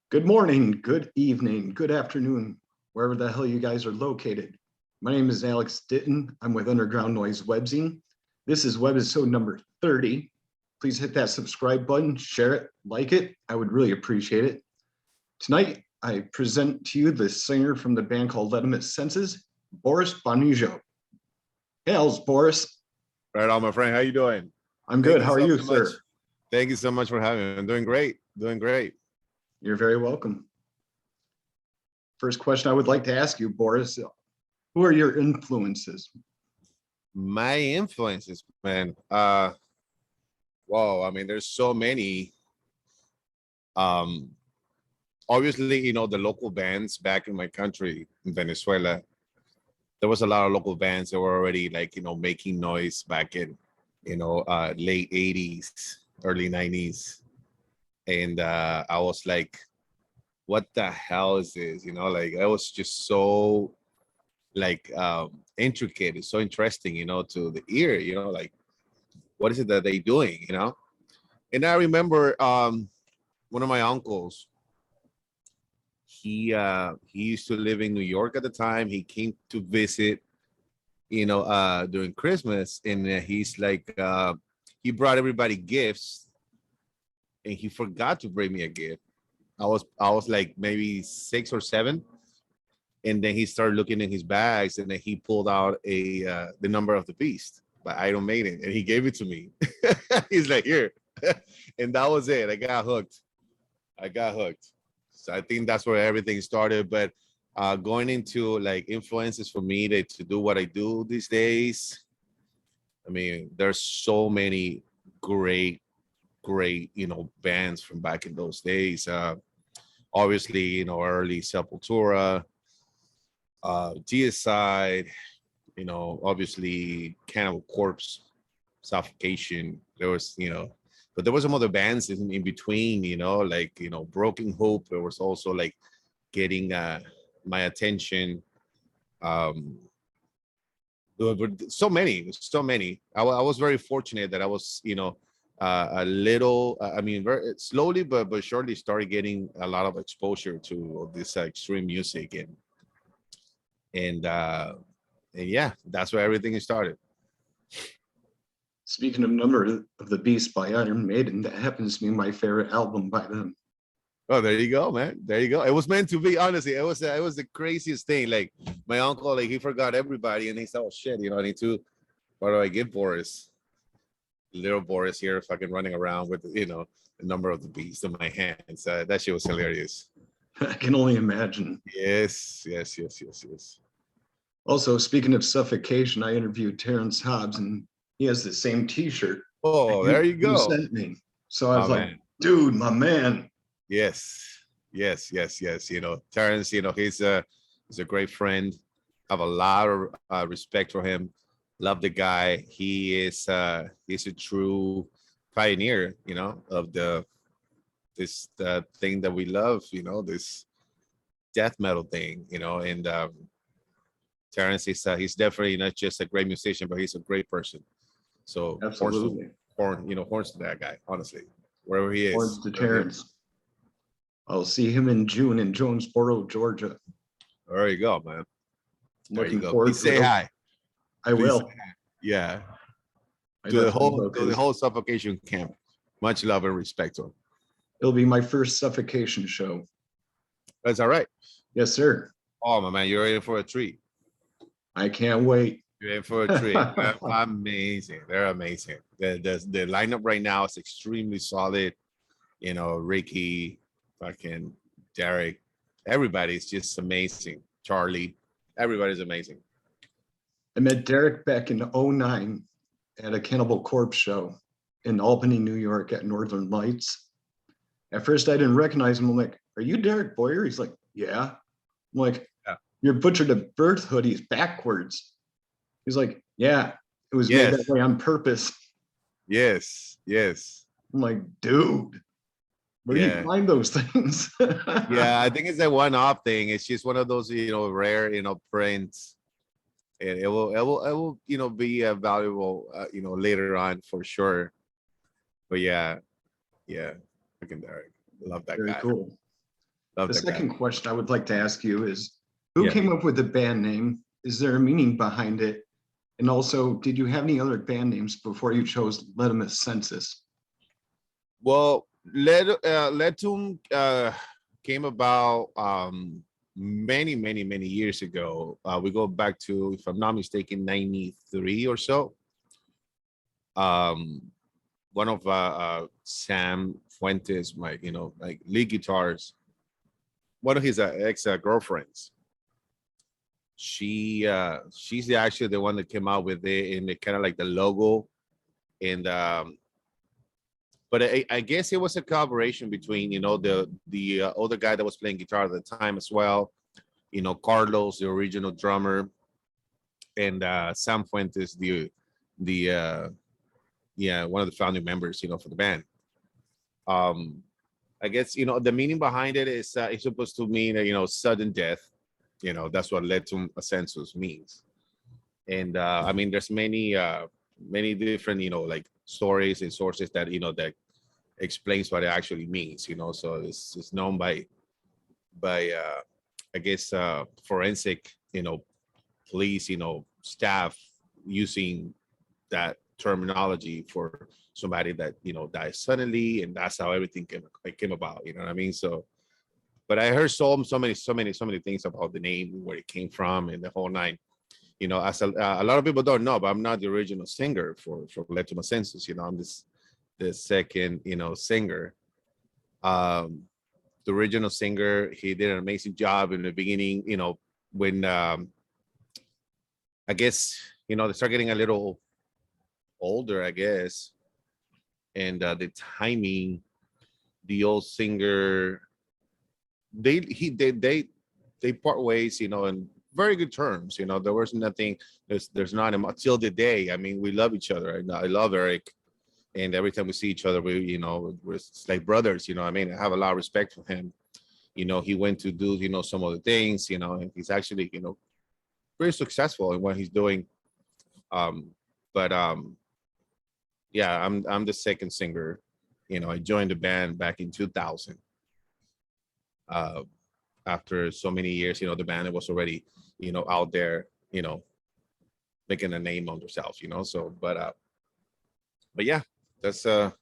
Good morning, good evening, good afternoon, wherever the hell you guys are located. My name is Alex Ditton. I'm with Underground Noise Webzine. This is Webisode number 30. Please hit that subscribe button, share it, like it. I would really appreciate it. Tonight, I present to you the singer from the band called Letum Ascensus, Boris Bonillo. Hails, Boris. Right on, my friend. How you doing? I'm good. How are you, sir? Thank you so much for having me. I'm doing great. Doing great. You're very welcome. First question I would like to ask you, Boris, who are your influences? My influences, man. Wow, I mean, there's so many. Obviously, the local bands back in my country, in Venezuela, there was a lot of local bands that were already making noise back in, late 80s, early 90s. And I was like, what the hell is this? It was just so intricate. It's so interesting, to the ear, what is it that they doing, And I remember one of my uncles, he used to live in New York at the time. He came to visit, during Christmas, and he's like, he brought everybody gifts. And he forgot to bring me a gift. I was like maybe 6 or 7, and then he started looking in his bags, and then he pulled out the number of the beast by Iron Maiden, and he gave it to me. He's like, here, and that was it. I got hooked. So I think that's where everything started. But going into influences for me to do what I do these days, I mean, there's so many great bands from back in those days. Obviously, early Sepultura, Deicide, obviously Cannibal Corpse, Suffocation. There was, but there was some other bands in between, Broken Hope. There was also getting my attention. So many. I was very fortunate that I was, a little, I mean, very slowly but surely started getting a lot of exposure to this extreme music, and yeah, that's where everything started. Speaking of Number of the Beast by Iron Maiden, that happens to be my favorite album by them. Oh, there you go, man. There you go. It was meant to be, honestly. It was the craziest thing. My uncle, he forgot everybody, and he said, oh shit, I need to, what do I give Boris? Little Boris here fucking running around with the Number of the Beast in my hands. That shit was hilarious. I can only imagine. Yes. Also, speaking of suffocation, I interviewed Terrence Hobbs, and he has the same t-shirt. Oh, there you go. You sent me. So I was like, dude, my man. Yes. Terrence, he's a great friend. I have a lot of respect for him. Love the guy. He's a true pioneer, of this thing that we love, this death metal thing, and Terrence he's definitely not just a great musician, but he's a great person. So absolutely, horns to that guy, honestly, wherever he is. Horns to Terrence. I'll see him in June in Jonesboro, Georgia. There you go, man. Looking forward to say hi. I will. Yeah. To the whole Suffocation camp. Much love and respect to him. It'll be my first Suffocation show. That's all right. Yes, sir. Oh, my man, you're in for a treat. I can't wait. You're in for a treat. Amazing. They're amazing. The lineup right now is extremely solid. Ricky, fucking Derek, everybody's just amazing. Charlie, everybody's amazing. I met Derek back in 2009 at a Cannibal Corpse show in Albany, New York at Northern Lights. At first, I didn't recognize him. I'm like, are you Derek Boyer? He's like, yeah. I'm like, yeah. Your Butcher to Birth hoodie's backwards. He's like, yeah, it was made that way on purpose. Yes. I'm like, dude, where do you find those things? Yeah, I think it's a one-off thing. It's just one of those, rare, prints. And it will be valuable later on for sure. But yeah, freaking Derek, love that guy. Very cool. Love The that guy. second question I would like to ask you is, who Yeah. came up with the band name? Is there a meaning behind it? And also, did you have any other band names before you chose Letum Ascensus? Well, Letum came about many years ago. We go back to, if I'm not mistaken, 93 or so. One of Sam Fuentes, my like lead guitars, one of his ex-girlfriends. She's actually the one that came out with it, and it kind of like the logo, and but I guess it was a collaboration between the other guy that was playing guitar at the time as well, Carlos, the original drummer, and Sam Fuentes, the one of the founding members, for the band. I guess the meaning behind it is it's supposed to mean sudden death. That's what Letum Ascensus means. And I mean, there's many different like stories and sources that that explains what it actually means. So it's known by I guess forensic police staff using that terminology for somebody that dies suddenly, and that's how everything came about. You know what I mean? So, but I heard so many things about the name, where it came from, and the whole nine. As a lot of people don't know, but I'm not the original singer for Letum Ascensus. I'm the second singer. The original singer, he did an amazing job in the beginning. When I guess they start getting a little older, I guess, and the timing, the old singer, they part ways, in very good terms. There was nothing, there's not till the day. I mean, we love each other. I love Eric, and every time we see each other, we're like brothers. I mean, I have a lot of respect for him. He went to do some of the things, and he's actually very successful in what he's doing. But yeah, I'm the second singer. I joined the band back in 2000. After so many years, the band was already, out there, making a name on themselves, So, but yeah, there's a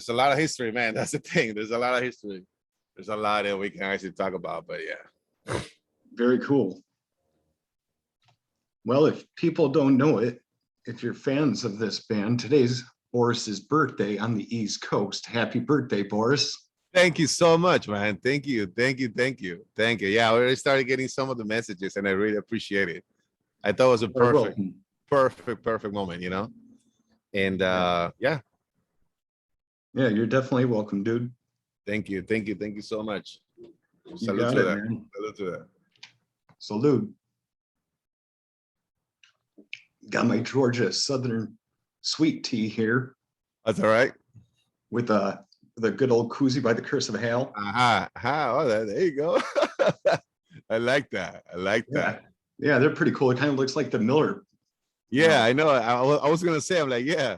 lot of history, man. That's the thing. There's a lot of history. There's a lot that we can actually talk about, but yeah. Very cool. Well, if people don't know it, if you're fans of this band, today's Boris's birthday on the East Coast. Happy birthday, Boris. Thank you so much, man. Thank you. Yeah, I already started getting some of the messages, and I really appreciate it. I thought it was a perfect moment, And yeah. Yeah, you're definitely welcome, dude. Thank you so much. Salute to that. Man. Salute to that. Salute. Got my Georgia Southern sweet tea here. That's all right. With the good old koozie by the Curse of Hal. Oh, there you go. I like that. That. Yeah, they're pretty cool. It kind of looks like the Miller. Yeah, I know. I was gonna say, I'm like, yeah.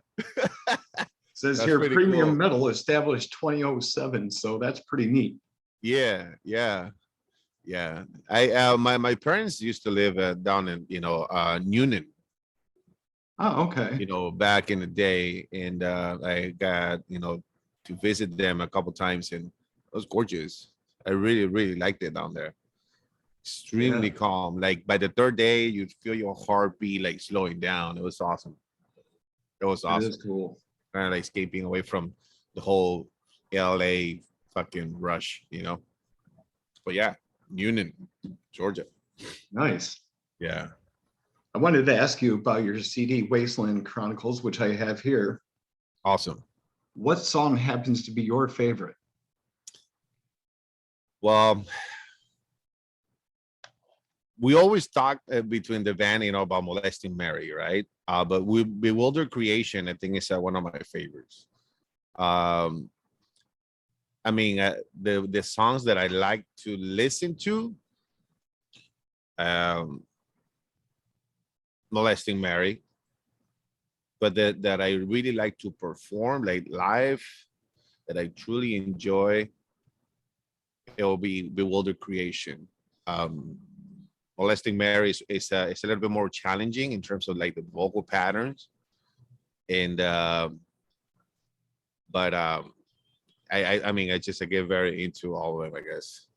Says that's here premium cool. Metal established 2007, so that's pretty neat. Yeah. I my parents used to live down in Newnan. Oh, okay. Back in the day, and I got to visit them a couple times, and it was gorgeous. I really liked it down there. Extremely calm. Like by the third day, you'd feel your heartbeat like slowing down. It was awesome. It is cool. Kind of like escaping away from the whole LA fucking rush, But yeah, Newnan, Georgia. Nice. Yeah. I wanted to ask you about your CD, Wasteland Chronicles, which I have here. Awesome. What song happens to be your favorite? Well, we always talk between the band, about Molesting Mary, right? But Bewildered Creation, I think, is one of my favorites. I mean, the songs that I like to listen to, Molesting Mary, but that I really like to perform, like live, that I truly enjoy, it will be Bewildered Creation. Molesting Mary is a little bit more challenging in terms of like the vocal patterns. And but I mean, I get very into all of them, I guess.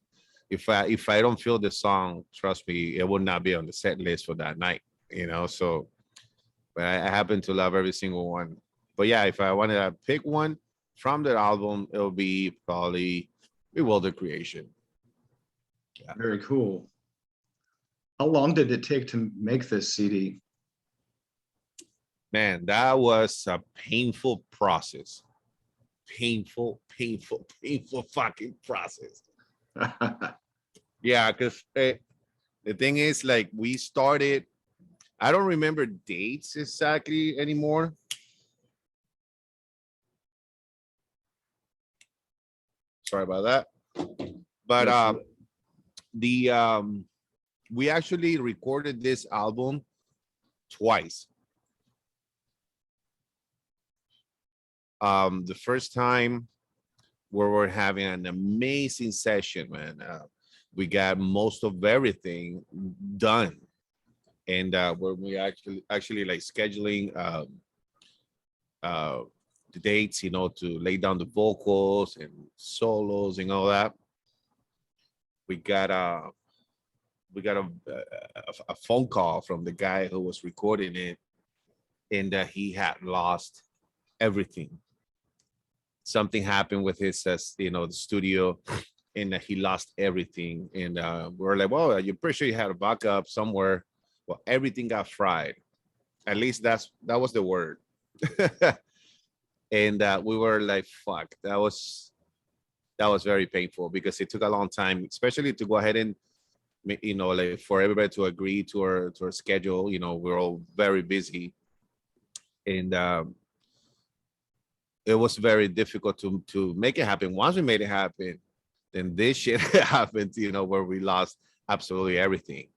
If I don't feel the song, trust me, it would not be on the set list for that night, you know. So but I happen to love every single one. But yeah, if I wanted to pick one from that album, it would be probably Bewildered Creation. Yeah. Very cool. How long did it take to make this CD? Man, that was a painful process. Painful fucking process. Yeah, because the thing is, like, we started, I don't remember dates exactly anymore. Sorry about that. But we actually recorded this album twice. The first time we were having an amazing session, man. We got most of everything done. And where we actually like scheduling the dates, you know, to lay down the vocals and solos and all that. We got a phone call from the guy who was recording it, and he had lost everything. Something happened with his, you know, the studio, and he lost everything. And we're like, well, you're pretty sure you had a backup somewhere. Well, everything got fried. At least that was the word. And we were like, fuck, that was very painful, because it took a long time, especially to go ahead and, you know, like for everybody to agree to our schedule. You know, we're all very busy, and it was very difficult to make it happen. Once we made it happen, then this shit happened, you know, where we lost absolutely everything.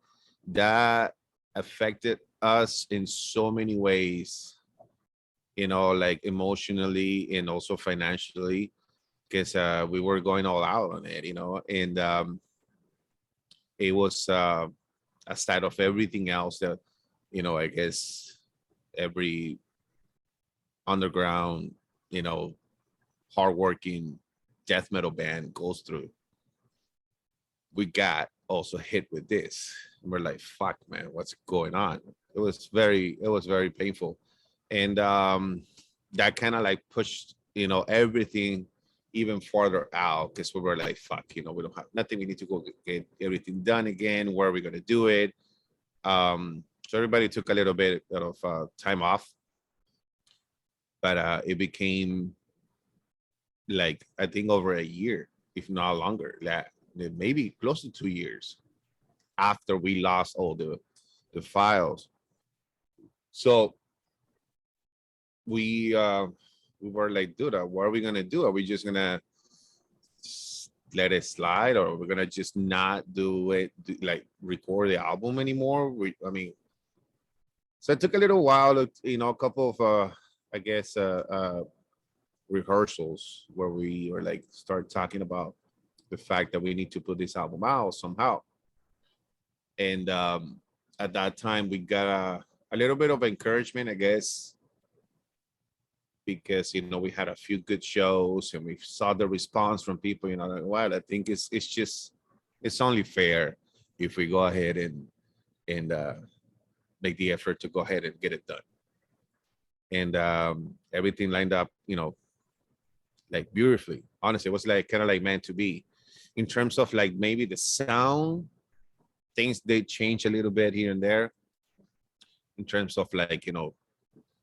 That affected us in so many ways, you know, like emotionally and also financially, because we were going all out on it, you know. And it was aside of everything else that, you know, I guess every underground, you know, hardworking death metal band goes through. We got also hit with this. And we're like, fuck, man, what's going on? It was very painful. And that kind of like pushed, you know, everything even farther out, because we were like, fuck, you know, we don't have nothing. We need to go get everything done again. Where are we going to do it? So everybody took a little bit of time off. But it became like, I think over a year, if not longer, that maybe close to 2 years after we lost all the files. So we were like, dude, what are we gonna do? Are we just gonna let it slide, or we're gonna just not do it, like record the album anymore? I mean, so it took a little while, you know, a couple of I guess rehearsals where we were like start talking about the fact that we need to put this album out somehow. And at that time we got a little bit of encouragement, I guess, because, you know, we had a few good shows and we saw the response from people, you know, like, well, I think it's only fair if we go ahead and make the effort to go ahead and get it done. And everything lined up, you know, like beautifully. Honestly, it was like kind of like meant to be. In terms of like maybe the sound, things they change a little bit here and there. In terms of like, you know,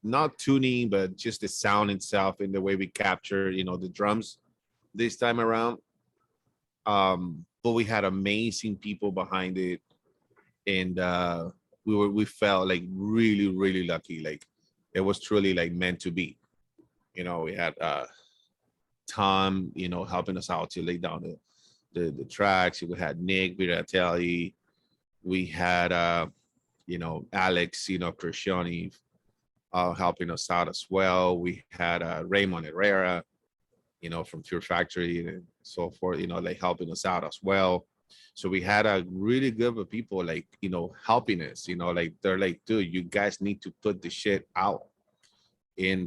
not tuning, but just the sound itself and the way we capture, you know, the drums this time around. But we had amazing people behind it, and we felt like really lucky. Like it was truly like meant to be. You know, we had Tom, you know, helping us out to lay down the tracks. We had Nick Viratelli. We had you know, Alex, you know, Crescioni helping us out as well. We had Raymond Herrera, from Fear Factory and so forth, like helping us out as well. So we had a really good of people like, helping us, like they're like, dude, you guys need to put the shit out. And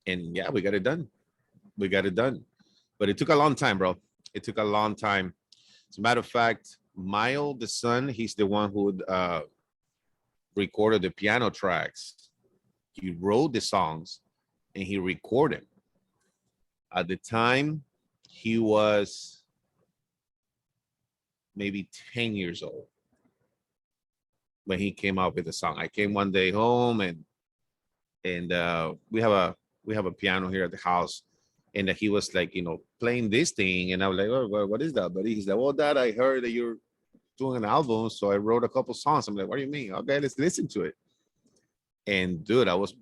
yeah, we got it done. We got it done. But it took a long time, bro. It took a long time. As a matter of fact, my oldest son, he's the one who recorded the piano tracks. He wrote the songs and he recorded. At the time, he was maybe 10 years old when he came out with the song. I came one day home and we have a piano here at the house, and he was like, playing this thing, and I was like, oh, what is that, buddy? He's like, well, Dad, I heard that you're doing an album, so I wrote a couple songs. I'm like, what do you mean? Okay, let's listen to it. And dude, I was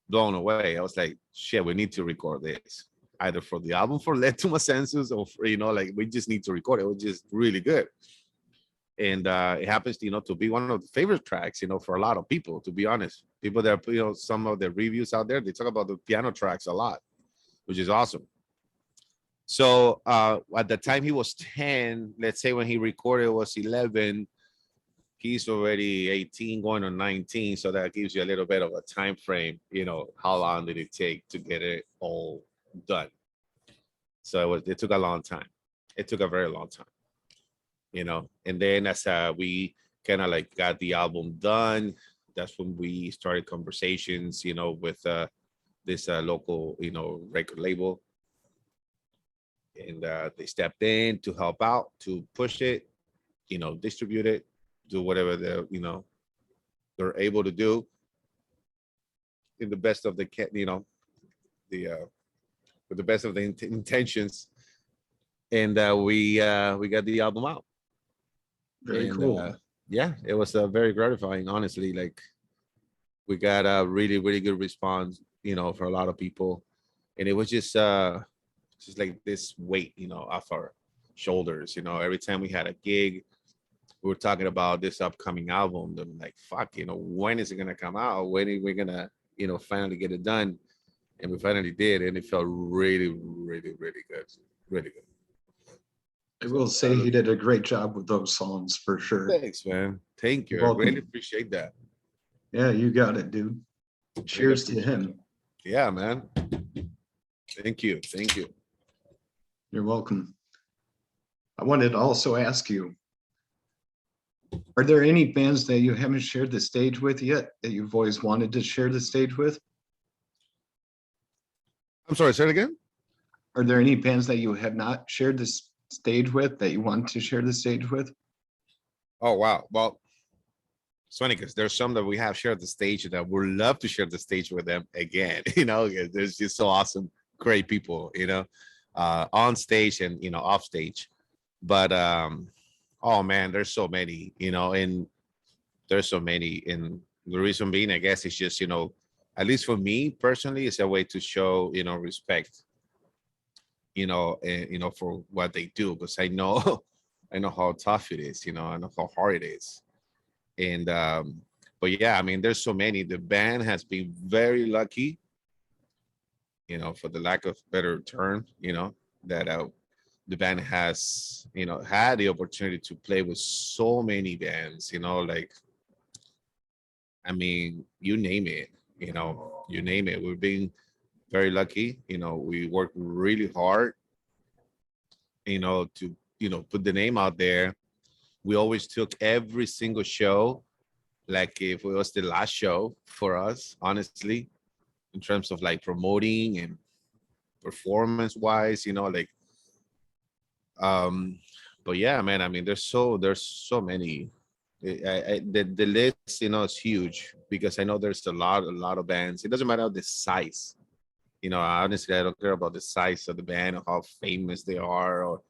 blown away. I was like, shit, we need to record this, either for the album for Letum Ascensus or for, like we just need to record it. It was just really good. And it happens, to be one of the favorite tracks, for a lot of people, to be honest. People that, some of the reviews out there, they talk about the piano tracks a lot, which is awesome. So at the time he was 10, let's say when he recorded it was 11, he's already 18 going on 19. So that gives you a little bit of a time frame, how long did it take to get it all done? So it took a long time. It took a very long time. And then as we kind of like got the album done, that's when we started conversations, with this local, record label. And they stepped in to help out, to push it, distribute it, do whatever they're able to do in the best of the, with the best of the intentions. And we got the album out. Very cool. Yeah, it was very gratifying, honestly. Like we got a really, really good response, for a lot of people. And it was just like this weight, off our shoulders. Every time we had a gig, we were talking about this upcoming album. I'm like, fuck, when is it gonna come out? When are we gonna, finally get it done? And we finally did, and it felt really, really, really good. Really good. I will say he did a great job with those songs for sure. Thanks, man. Thank you. I really appreciate that. Yeah, you got it, dude. Cheers to him. Yeah, man. Thank you. Thank you. You're welcome. I wanted to also ask you, are there any bands that you haven't shared the stage with yet that you've always wanted to share the stage with? I'm sorry, say it again? Are there any bands that you have not shared this stage with that you want to share the stage with? Oh, wow. Well, it's funny because there's some that we have shared the stage that would love to share the stage with them again. There's just so awesome, great people, on stage and, off stage. But, oh man, there's so many, and there's so many. And the reason being, I guess, it's just, at least for me personally, it's a way to show, respect, for what they do, because I know how tough it is, I know how hard it is. And but yeah, I mean, there's so many. The band has been very lucky, for the lack of better term, that the band has, had the opportunity to play with so many bands, like, I mean, you name it, you name it. We've been very lucky. We worked really hard, to, put the name out there. We always took every single show like if it was the last show for us, honestly, in terms of like promoting and performance wise, like, but yeah, man, I mean, there's so many. The list, is huge, because I know there's a lot of bands. It doesn't matter the size. Honestly, I don't care about the size of the band or how famous they are, or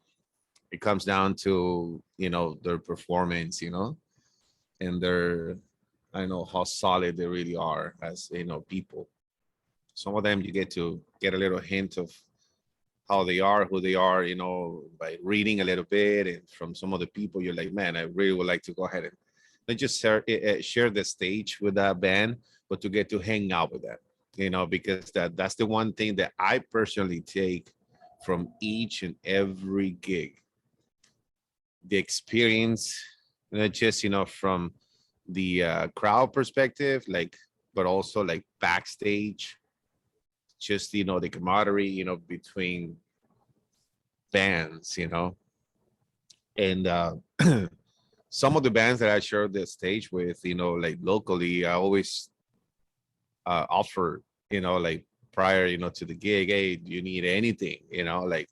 it comes down to, their performance, and I know how solid they really are as, people. Some of them you get to get a little hint of how they are, who they are, by reading a little bit, and from some of the people, you're like, man, I really would like to go ahead and not just share the stage with that band, but to get to hang out with them, because that's the one thing that I personally take from each and every gig. The experience, not just, from the crowd perspective, like, but also like backstage, just, the camaraderie, between bands, and some of the bands that I share the stage with, like locally, I always offer, like prior, to the gig, hey, do you need anything, like,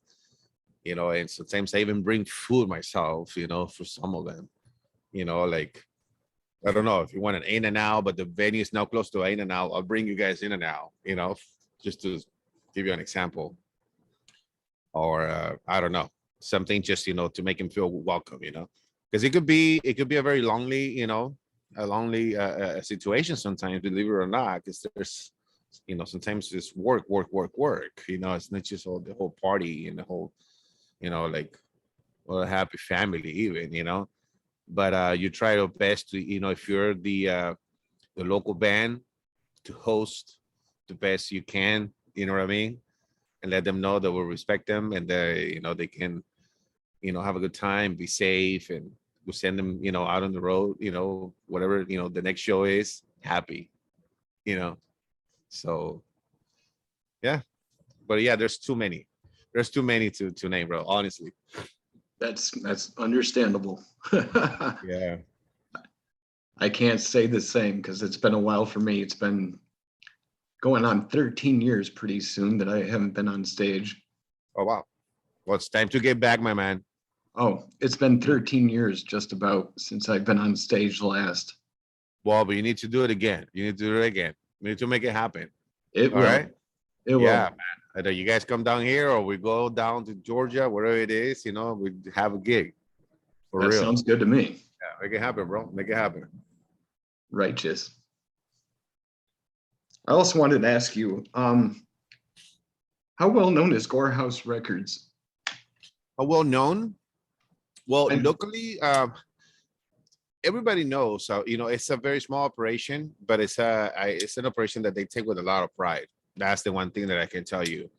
and sometimes I even bring food myself, for some of them, like, I don't know if you want an in and out, but the venue is now close to in and out, I'll bring you guys in and out, just to give you an example. Or I don't know, something just, to make him feel welcome, because it could be a very lonely, a lonely situation sometimes, believe it or not, because there's, sometimes it's work. It's not just all the whole party and the whole, like, well, a happy family even, but you try your best to, if you're the local band, to host the best you can, you know what I mean? And let them know that we'll respect them, and they, they can, have a good time, be safe, and we'll send them, out on the road, whatever, the next show is, happy, so yeah. But yeah, there's too many to name, bro, honestly. That's understandable. Yeah. I can't say the same because it's been a while for me. It's been going on 13 years pretty soon that I haven't been on stage. Oh, wow. Well, it's time to get back, my man. Oh, it's been 13 years just about since I've been on stage last. Well, but you need to do it again. You need to do it again. You need to make it happen. It All will. right? It will. Yeah, man. Either you guys come down here or we go down to Georgia, wherever it is, we have a gig. For That real. sounds good to me. Yeah, make it happen, bro. Make it happen. Righteous. I also wanted to ask you, how well known is Courthouse Records? How well known? Well, And- locally, everybody knows. So, it's a very small operation, but it's an operation that they take with a lot of pride. That's the one thing that I can tell you.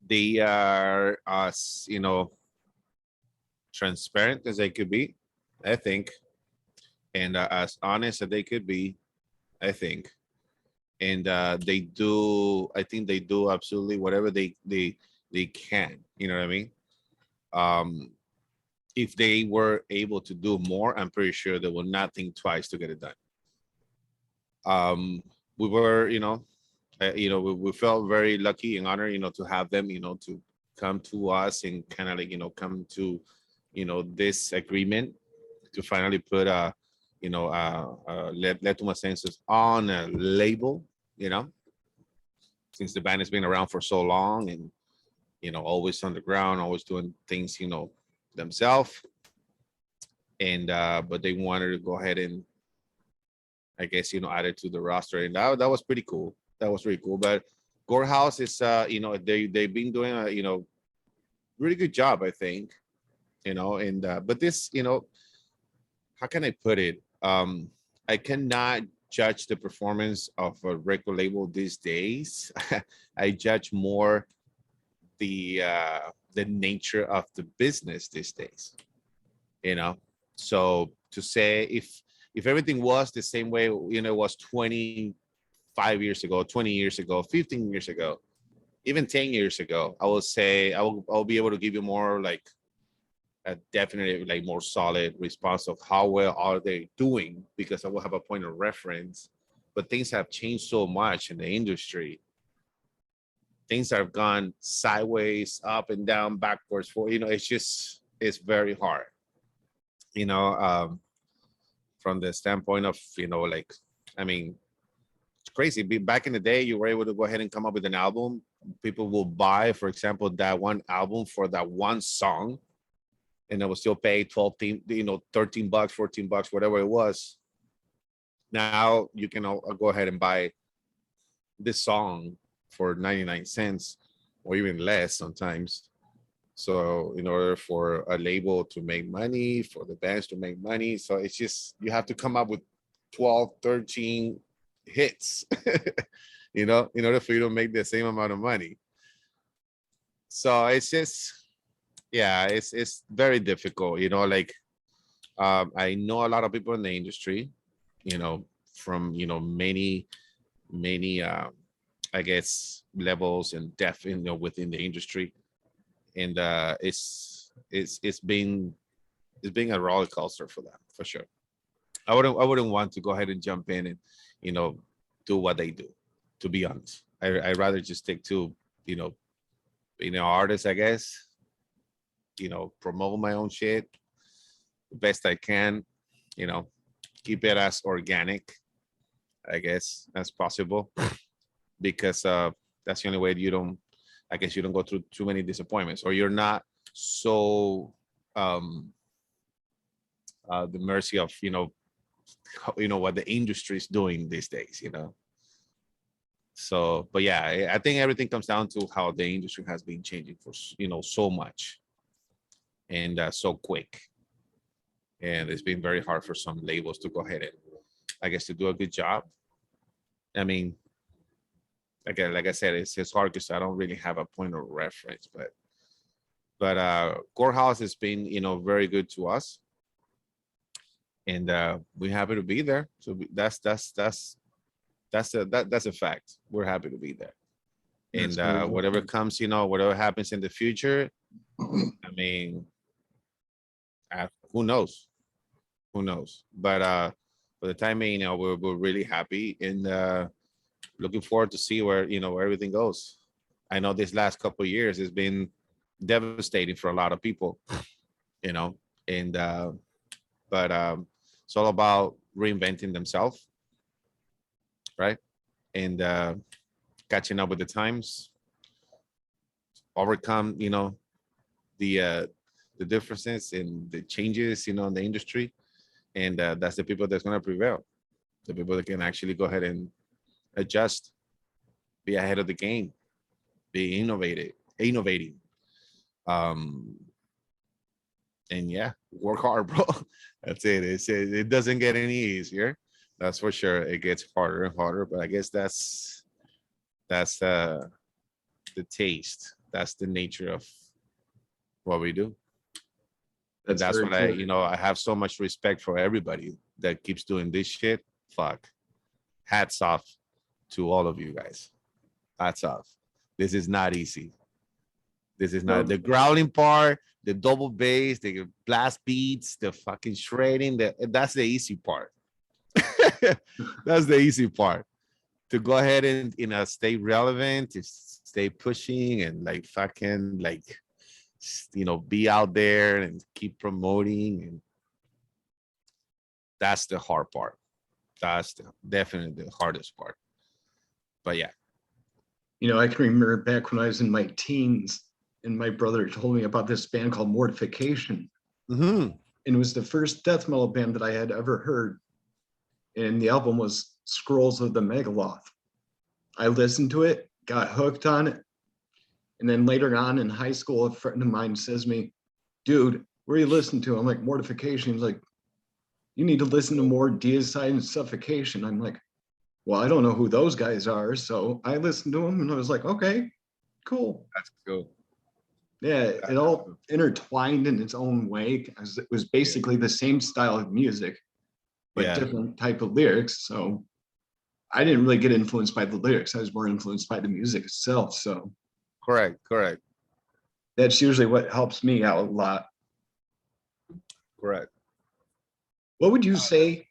They are as, transparent as they could be, I think, and as honest as they could be, I think. And I think they do absolutely whatever they can, you know what I mean? If they were able to do more, I'm pretty sure they will not think twice to get it done. We were, we felt very lucky and honored, to have them, to come to us and kind of like, come to, this agreement to finally put Letum Ascensus on a label, since the band has been around for so long and, always underground, always doing things, themselves. And but they wanted to go ahead and, I guess, add it to the roster, and that was pretty cool. That was really cool. But Courthouse is they've been doing a really good job, I think, and but this, how can I put it? I cannot judge the performance of a record label these days. I judge more the nature of the business these days. So to say if everything was the same way, it was 25 years ago, 20 years ago, 15 years ago, even 10 years ago, I will say I'll be able to give you more like a definitely like more solid response of how well are they doing, because I will have a point of reference. But things have changed so much in the industry. Things have gone sideways, up and down, backwards, it's very hard, from the standpoint of, like, I mean, it's crazy. Back in the day, you were able to go ahead and come up with an album. People will buy, for example, that one album for that one song, and they will still pay 12, $13, $14, whatever it was. Now you can go ahead and buy this song for 99 cents or even less sometimes. So in order for a label to make money, for the bands to make money, so it's just, you have to come up with 12, 13 hits, you know, in order for you to make the same amount of money. So it's just, yeah, it's very difficult, you know, like I know a lot of people in the industry, you know, from, you know, many I guess levels and depth, you know, within the industry. And it's been a roller coaster for them, for sure. I wouldn't want to go ahead and jump in and, you know, do what they do, to be honest. I'd rather just stick to, you know, being an artist, I guess, you know, promote my own shit the best I can, you know, keep it as organic, I guess, as possible, because that's the only way you don't, I guess you don't go through too many disappointments, or you're not so the mercy of, you know, what the industry is doing these days, you know. So, but yeah, I think everything comes down to how the industry has been changing for, you know, so much and so quick. And it's been very hard for some labels to go ahead and, I guess, to do a good job. I mean, again, like I said, it's hard because I don't really have a point of reference, but Courthouse has been, you know, very good to us, and we're happy to be there. So that's a fact. We're happy to be there, and whatever comes, you know, whatever happens in the future, I mean, who knows? Who knows? But for the time being, you know, we're really happy and looking forward to see where, you know, where everything goes. I know this last couple of years has been devastating for a lot of people, you know, and but it's all about reinventing themselves, right? And catching up with the times, overcome, you know, the differences and the changes, you know, in the industry. And that's the people that's going to prevail, the people that can actually go ahead and adjust, be ahead of the game, be innovating. And yeah, work hard, bro. That's it. It doesn't get any easier. That's for sure. It gets harder and harder, but I guess that's the taste. That's the nature of what we do. And that's what I, you know, I have so much respect for everybody that keeps doing this shit. Fuck. Hats off to all of you guys. Hats off. This is not easy. This is not the growling part, the double bass, the blast beats, the fucking shredding. That's the easy part. That's the easy part. To go ahead and, you know, stay relevant, to stay pushing and like fucking like, you know, be out there and keep promoting, and that's the hard part. That's definitely the hardest part. But yeah, you know, I can remember back when I was in my teens, and my brother told me about this band called Mortification, and it was the first death metal band that I had ever heard, and the album was Scrolls of the Megaloth. I listened to it, got hooked on it. And then later on in high school, a friend of mine says to me, dude, where are you listening to? I'm like, Mortification. He's like, you need to listen to more Deicide and Suffocation. I'm like, well, I don't know who those guys are. So I listened to them and I was like, okay, cool. That's cool. Yeah, it all intertwined in its own way. It was basically the same style of music, but different type of lyrics. So I didn't really get influenced by the lyrics. I was more influenced by the music itself. So correct. That's usually what helps me out a lot. Correct. What would you say,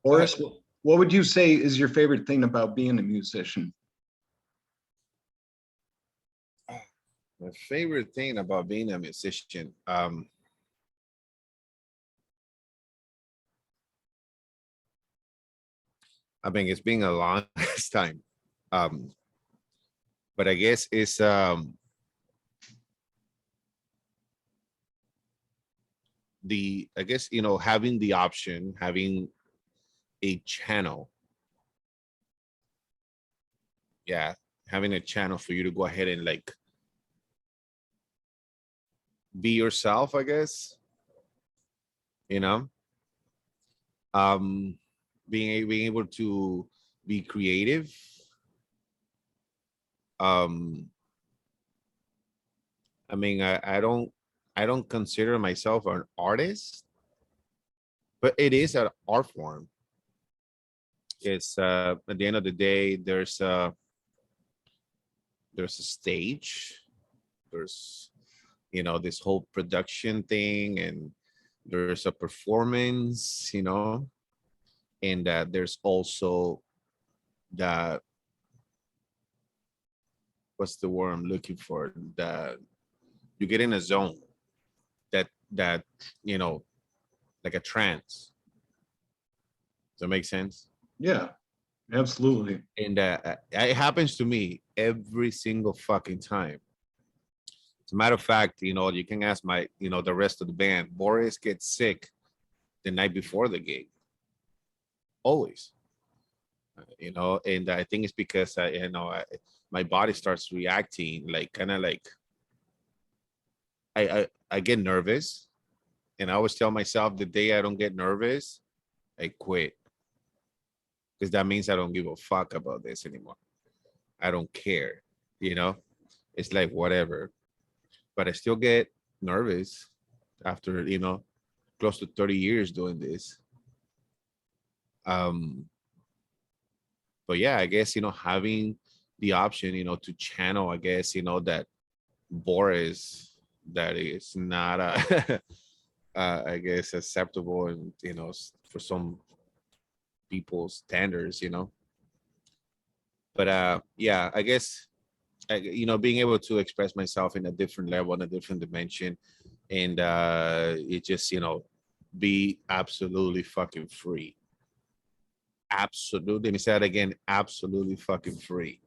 Boris? What would you say is your favorite thing about being a musician? My favorite thing about being a musician, I mean, it's been a long time, but I guess it's I guess, you know, having the option, having a channel, having a channel for you to go ahead and like be yourself, I guess, you know, being able to be creative. I mean, I don't consider myself an artist, but it is an art form. It's at the end of the day, there's a stage, there's this whole production thing, and there's a performance, and there's also that, what's the word I'm looking for, that you get in a zone that like a trance. Does that make sense? Yeah, absolutely. And it happens to me every single fucking time. As a matter of fact, you can ask the rest of the band. Boris gets sick the night before the gig. Always. And I think it's because my body starts reacting like kind of like I get nervous, and I always tell myself the day I don't get nervous, I quit, because that means I don't give a fuck about this anymore. I don't care, it's like whatever. But I still get nervous after close to 30 years doing this. But yeah, I guess having the option to channel, I guess that Boris, that is not I guess acceptable, and for some people's standards, but yeah, I guess being able to express myself in a different level, in a different dimension, and it just be absolutely fucking free. Absolutely, let me say that again, absolutely fucking free.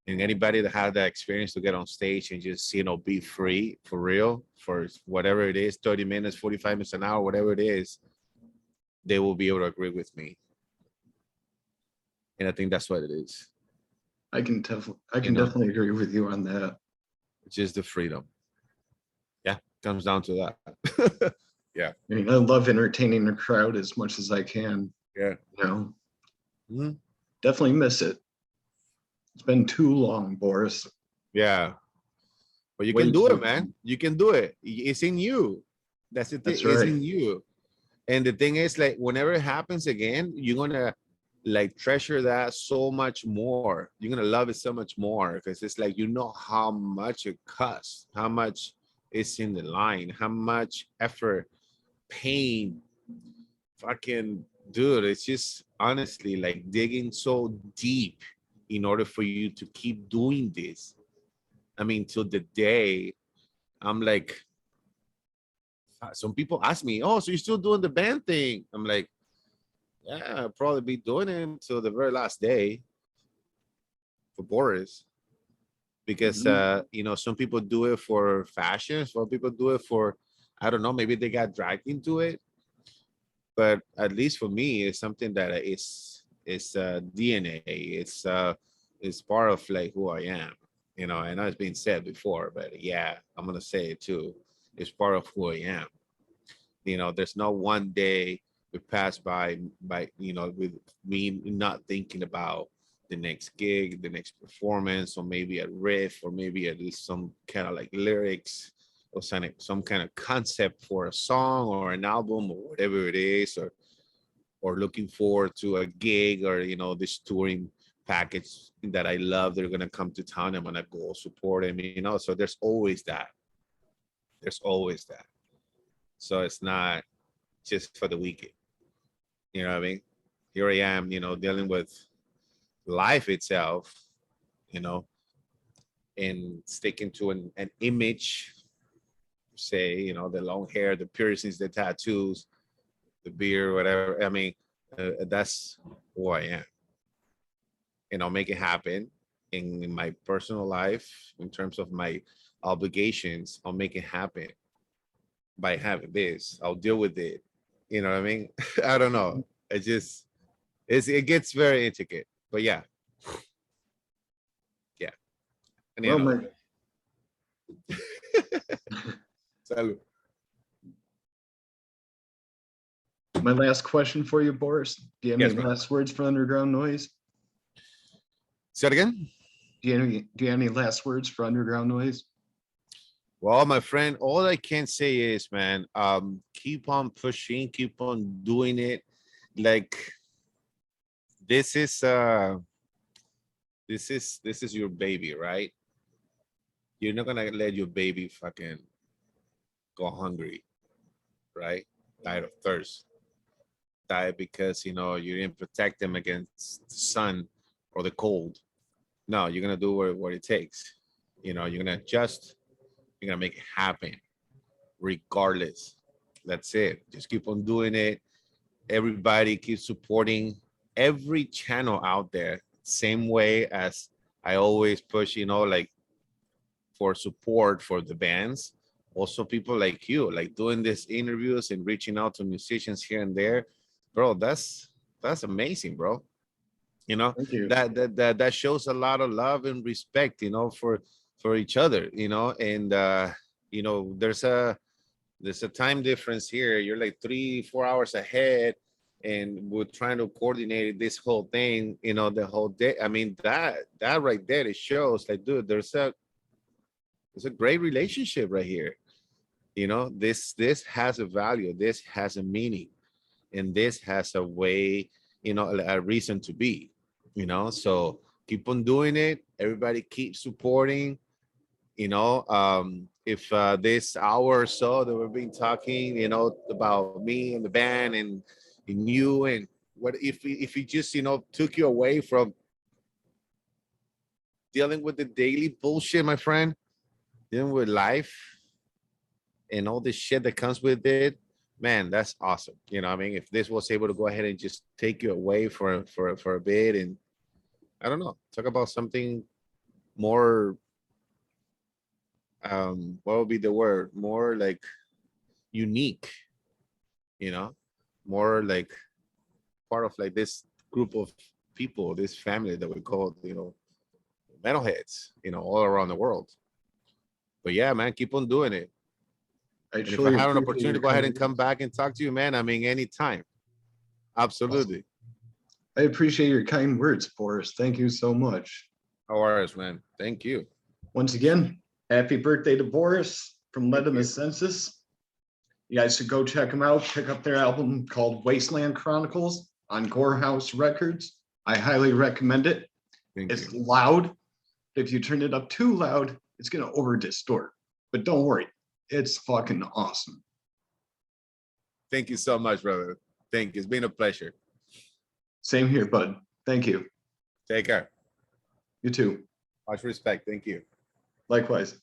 And anybody that had that experience to get on stage and just be free for real for whatever it is, 30 minutes, 45 minutes, an hour, whatever it is, they will be able to agree with me. And I think that's what it is. I can definitely agree with you on that. It's just the freedom. Yeah, comes down to that. Yeah. I mean, I love entertaining the crowd as much as I can. Yeah. Definitely miss it. It's been too long, Boris. Yeah. But you can do it, man. You can do it. It's in you. That's the thing. That's right. It's in you. And the thing is, like, whenever it happens again, you're gonna like treasure that so much more. You're gonna love it so much more, because it's like how much it costs, how much is in the line, how much effort, pain, fucking dude. It's just honestly like digging so deep in order for you to keep doing this. I mean, till the day I'm like, some people ask me, oh, so you're still doing the band thing? I'm like, yeah, I'll probably be doing it until the very last day for Boris. Because, some people do it for fashion. Some people do it for, I don't know, maybe they got dragged into it. But at least for me, it's something that it's DNA. It's part of like who I am. I know it's been said before, but yeah, I'm going to say it too. It's part of who I am. There's no one day we pass by, with me not thinking about the next gig, the next performance, or maybe a riff, or maybe at least some kind of like lyrics, or some kind of concept for a song or an album or whatever it is, or looking forward to a gig, or this touring package that I love. They're gonna come to town. I'm gonna go support them. So there's always that. So it's not just for the weekend. You know what I mean? Here I am, dealing with life itself, and sticking to an image, say, the long hair, the piercings, the tattoos, the beer, whatever. I mean, that's who I am. And I'll make it happen in my personal life. In terms of my obligations, I'll make it happen by having this. I'll deal with it. You know what I mean? I don't know. It gets very intricate, but yeah. Yeah. And Salud. My last question for you, Boris. Do you have any last words for Underground Noise? Say it again. Do you have any last words for Underground Noise? Well, my friend, all I can say is, man, keep on pushing, keep on doing it. Like this is your baby, right? You're not gonna let your baby fucking go hungry, right? Die of thirst. Die because you didn't protect them against the sun or the cold. No, you're gonna do what it takes. You're gonna adjust. You're gonna make it happen, regardless. That's it. Just keep on doing it. Everybody keep supporting every channel out there. Same way as I always push, like for support for the bands. Also, people like you, like doing these interviews and reaching out to musicians here and there, bro. That's amazing, bro. Thank you. That shows a lot of love and respect, for each other, and there's a time difference here. You're like 3-4 hours ahead, and we're trying to coordinate this whole thing, the whole day. I mean, that right there, it shows like, dude, there's a great relationship right here. This has a value, this has a meaning, and this has a way, a reason to be, so keep on doing it. Everybody keep supporting. If this hour or so that we've been talking, about me and the band and you, and what if it just, took you away from dealing with the daily bullshit, my friend, dealing with life and all this shit that comes with it, man, that's awesome. I mean, if this was able to go ahead and just take you away for a bit, and I don't know, talk about something more, what would be the word? More like unique, more like part of like this group of people, this family that we call, metalheads, all around the world. But yeah, man, keep on doing it. I And if I have an opportunity to go ahead and come back and talk to you, man, I mean, anytime. Absolutely. I appreciate your kind words, Boris. Thank you so much. No worries, man. Thank you. Once again, happy birthday to Boris from Letum Ascensus. You guys should go check them out. Check out their album called Wasteland Chronicles on Courthouse Records. I highly recommend it. It's loud. If you turn it up too loud, it's going to over distort. But don't worry, it's fucking awesome. Thank you so much, brother. Thank you. It's been a pleasure. Same here, bud. Thank you. Take care. You too. Much respect. Thank you. Likewise.